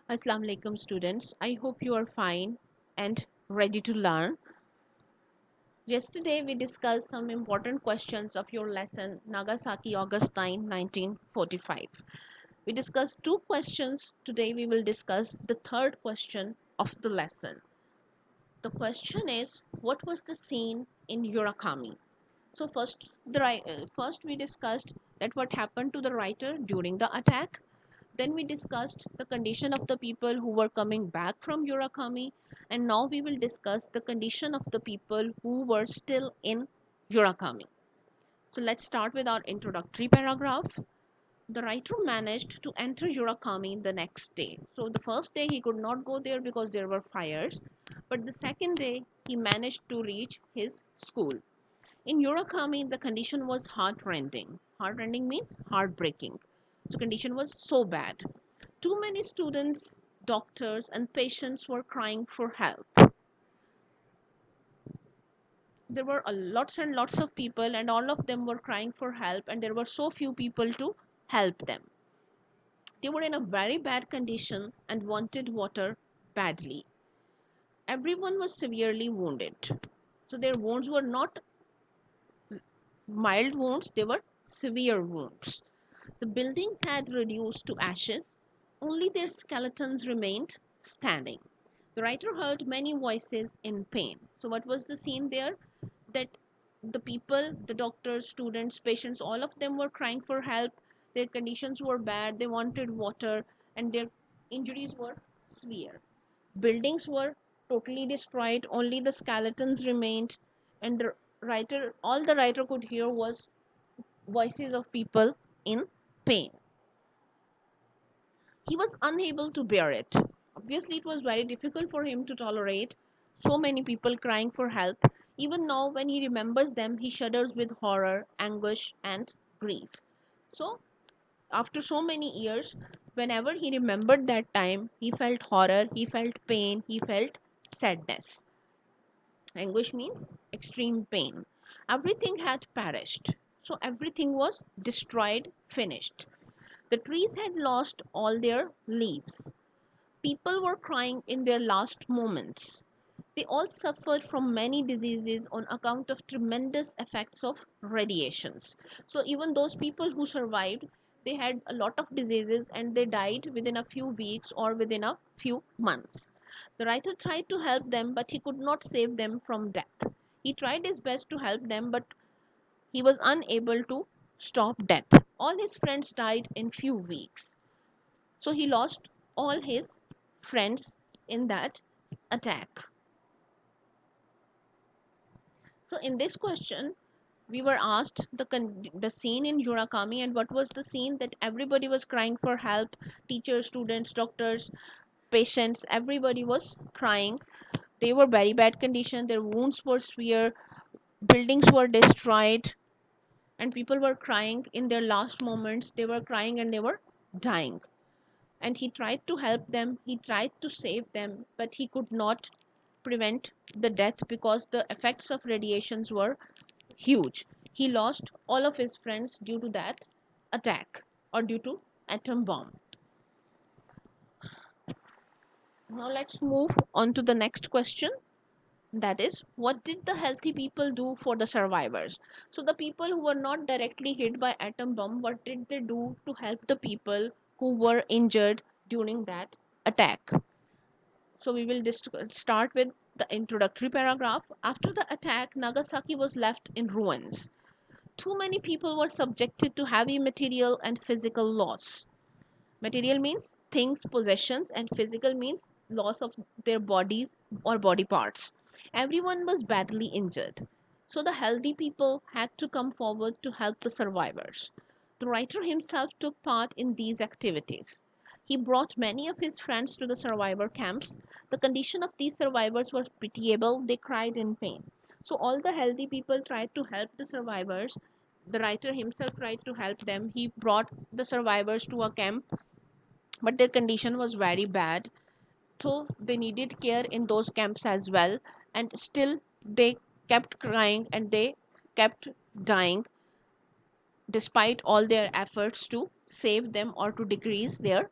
Assalamu alaikum students. I hope you are fine and ready to learn. Yesterday we discussed some important questions of your lesson Nagasaki August 1945. We discussed two questions. Today we will discuss the third question of the lesson. The question is, what was the scene in Yurakami? So first we discussed that what happened to the writer during the attack. Then we discussed the condition of the people who were coming back from Yurakami, and now we will discuss the condition of the people who were still in Yurakami. So let's start with our introductory paragraph. The writer managed to enter Yurakami the next day. So the first day he could not go there because there were fires, but the second day he managed to reach his school. In Yurakami, the condition was heartrending. Heartrending means heartbreaking. The condition was so bad. Too many students, doctors, and patients were crying for help. There were lots and lots of people, and all of them were crying for help, and there were so few people to help them. They were in a very bad condition and wanted water badly. Everyone was severely wounded. So their wounds were not mild wounds, they were severe wounds. The buildings had reduced to ashes, only their skeletons remained standing. The writer heard many voices in pain. So, what was the scene there? That the people, the doctors, students, patients, all of them were crying for help. Their conditions were bad, they wanted water, and their injuries were severe. Buildings were totally destroyed, only the skeletons remained, and all the writer could hear was voices of people in pain. He was unable to bear it. Obviously, it was very difficult for him to tolerate so many people crying for help. Even now, when he remembers them, he shudders with horror, anguish, and grief. So, after so many years, whenever he remembered that time, he felt horror, he felt pain, he felt sadness. Anguish means extreme pain. Everything had perished. So, everything was destroyed, finished. The trees had lost all their leaves. People were crying in their last moments. They all suffered from many diseases on account of tremendous effects of radiations. So, even those people who survived, they had a lot of diseases and they died within a few weeks or within a few months. The writer tried to help them, but he could not save them from death. He tried his best to help them, but he was unable to stop death. All his friends died in few weeks. So he lost all his friends in that attack. So in this question, we were asked the scene in Yurakami and what was the scene that everybody was crying for help. Teachers, students, doctors, patients, everybody was crying. They were very bad condition. Their wounds were severe. Buildings were destroyed, and people were crying in their last moments. They were crying and they were dying. And he tried to help them, he tried to save them, but he could not prevent the death because the effects of radiations were huge. He lost all of his friends due to that attack or due to atom bomb. Now let's move on to the next question. That is, what did the healthy people do for the survivors? So the people who were not directly hit by atom bomb, what did they do to help the people who were injured during that attack? So we will start with the introductory paragraph. After the attack, Nagasaki was left in ruins. Too many people were subjected to heavy material and physical loss. Material means things, possessions, and physical means loss of their bodies or body parts. Everyone was badly injured. So the healthy people had to come forward to help the survivors. The writer himself took part in these activities. He brought many of his friends to the survivor camps. The condition of these survivors was pitiable, they cried in pain. So all the healthy people tried to help the survivors. The writer himself tried to help them. He brought the survivors to a camp, but their condition was very bad, so they needed care in those camps as well, and still they kept crying and they kept dying despite all their efforts to save them or to decrease their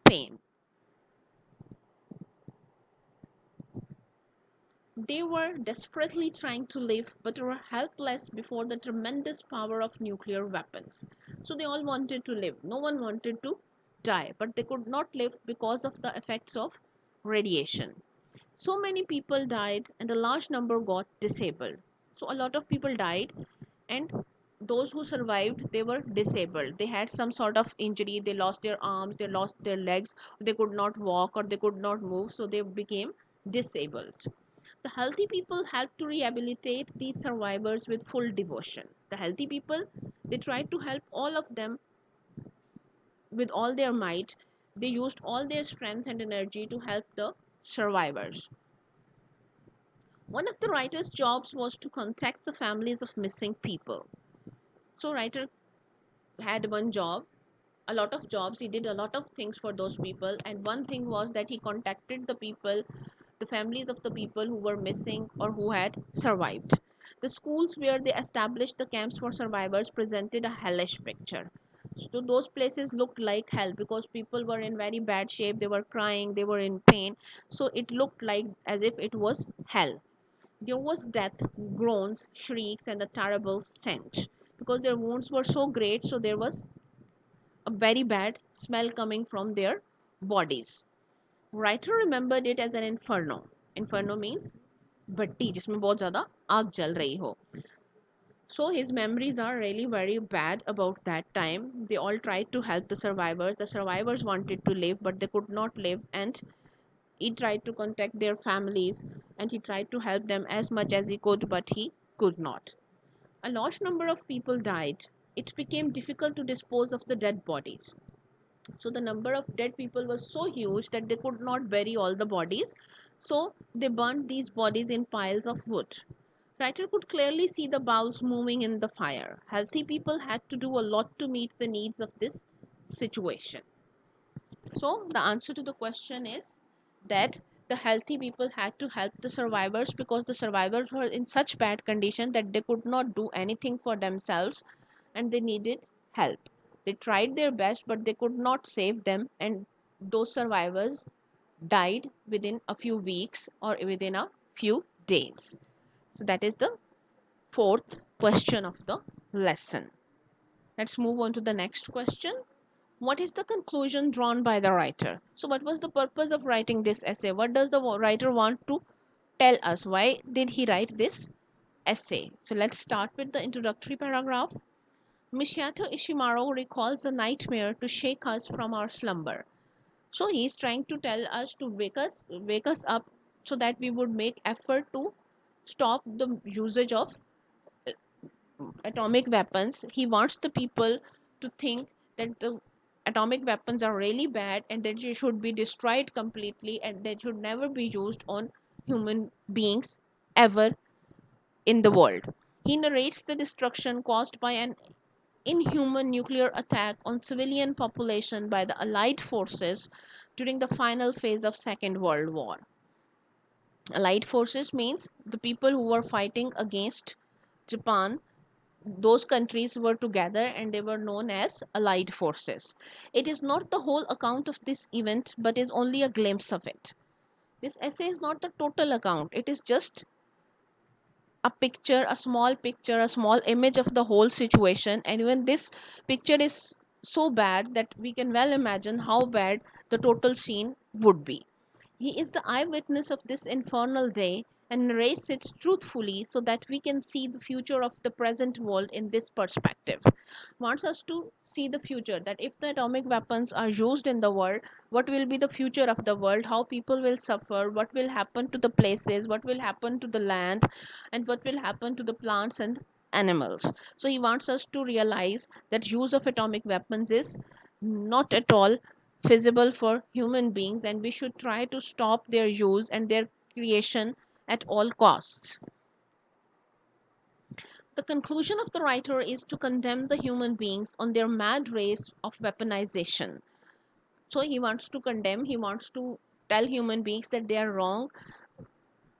pain. They were desperately trying to live but were helpless before the tremendous power of nuclear weapons. So they all wanted to live. No one wanted to die, but they could not live because of the effects of radiation. So many people died, and a large number got disabled. So a lot of people died, and those who survived, they were disabled. They had some sort of injury. They lost their arms, they lost their legs, they could not walk or they could not move, so they became disabled. The healthy people helped to rehabilitate these survivors with full devotion. The healthy people, they tried to help all of them with all their might. They used all their strength and energy to help the survivors. One of the writer's jobs was to contact the families of missing people. So writer had one job, a lot of jobs. He did a lot of things for those people, and one thing was that he contacted the people, the families of the people who were missing or who had survived. The schools where they established the camps for survivors presented a hellish picture. So those places looked like hell because people were in very bad shape, they were crying, they were in pain. So it looked like as if it was hell. There was death, groans, shrieks, and a terrible stench. Because their wounds were so great, so there was a very bad smell coming from their bodies. Writer remembered it as an inferno. Inferno means भट्टी जिसमें बहुत ज़्यादा आग जल रही हो. So his memories are really very bad about that time. They all tried to help the survivors. The survivors wanted to live, but they could not live, and he tried to contact their families and he tried to help them as much as he could, but he could not. A large number of people died. It became difficult to dispose of the dead bodies. So the number of dead people was so huge that they could not bury all the bodies. So they burned these bodies in piles of wood. Writer could clearly see the bowls moving in the fire. Healthy people had to do a lot to meet the needs of this situation. So the answer to the question is that the healthy people had to help the survivors because the survivors were in such bad condition that they could not do anything for themselves and they needed help. They tried their best but they could not save them, and those survivors died within a few weeks or within a few days. So that is the fourth question of the lesson. Let's move on to the next question. What is the conclusion drawn by the writer? So what was the purpose of writing this essay? What does the writer want to tell us? Why did he write this essay? So let's start with the introductory paragraph. Misato Ishimaru recalls a nightmare to shake us from our slumber. So he is trying to tell us to wake us up so that we would make effort to stop the usage of atomic weapons. He wants the people to think that the atomic weapons are really bad and that they should be destroyed completely and they should never be used on human beings ever in the world. He narrates the destruction caused by an inhuman nuclear attack on civilian population by the allied forces during the final phase of Second World War. Allied forces means the people who were fighting against Japan. Those countries were together and they were known as allied forces. It is not the whole account of this event but is only a glimpse of it. This essay is not the total account, it is just picture, a small image of the whole situation. And even this picture is so bad that we can well imagine how bad the total scene would be. He is the eyewitness of this infernal day and narrates it truthfully so that we can see the future of the present world in this perspective. Wants us to see the future, that if the atomic weapons are used in the world, what will be the future of the world, how people will suffer, what will happen to the places, what will happen to the land, and what will happen to the plants and animals. So he wants us to realize that use of atomic weapons is not at all feasible for human beings and we should try to stop their use and their creation at all costs. The conclusion of the writer is to condemn the human beings on their mad race of weaponization. So he wants to condemn, he wants to tell human beings that they are wrong.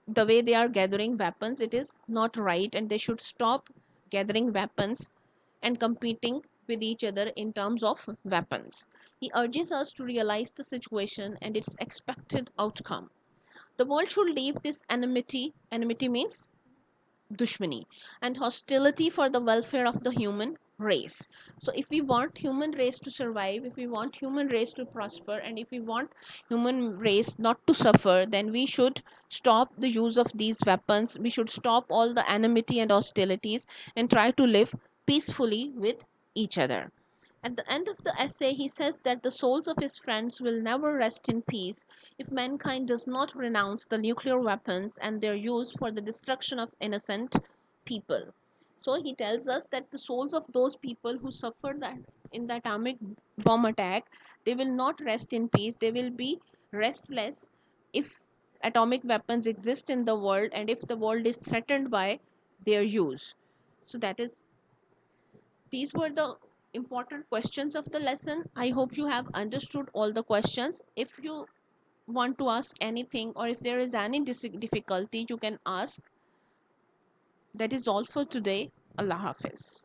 The way they are gathering weapons, it is not right, and they should stop gathering weapons and competing with each other in terms of weapons. He urges us to realize the situation and its expected outcome. The world should leave this enmity. Enmity means dushmani and hostility for the welfare of the human race. So if we want human race to survive, if we want human race to prosper, and if we want human race not to suffer, then we should stop the use of these weapons. We should stop all the enmity and hostilities and try to live peacefully with each other. At the end of the essay, he says that the souls of his friends will never rest in peace if mankind does not renounce the nuclear weapons and their use for the destruction of innocent people. So he tells us that the souls of those people who suffered that in the atomic bomb attack, they will not rest in peace. They will be restless if atomic weapons exist in the world and if the world is threatened by their use. So that is, these were the important questions of the lesson. I hope you have understood all the questions. If you want to ask anything or if there is any difficulty, you can ask. That is all for today. Allah Hafiz.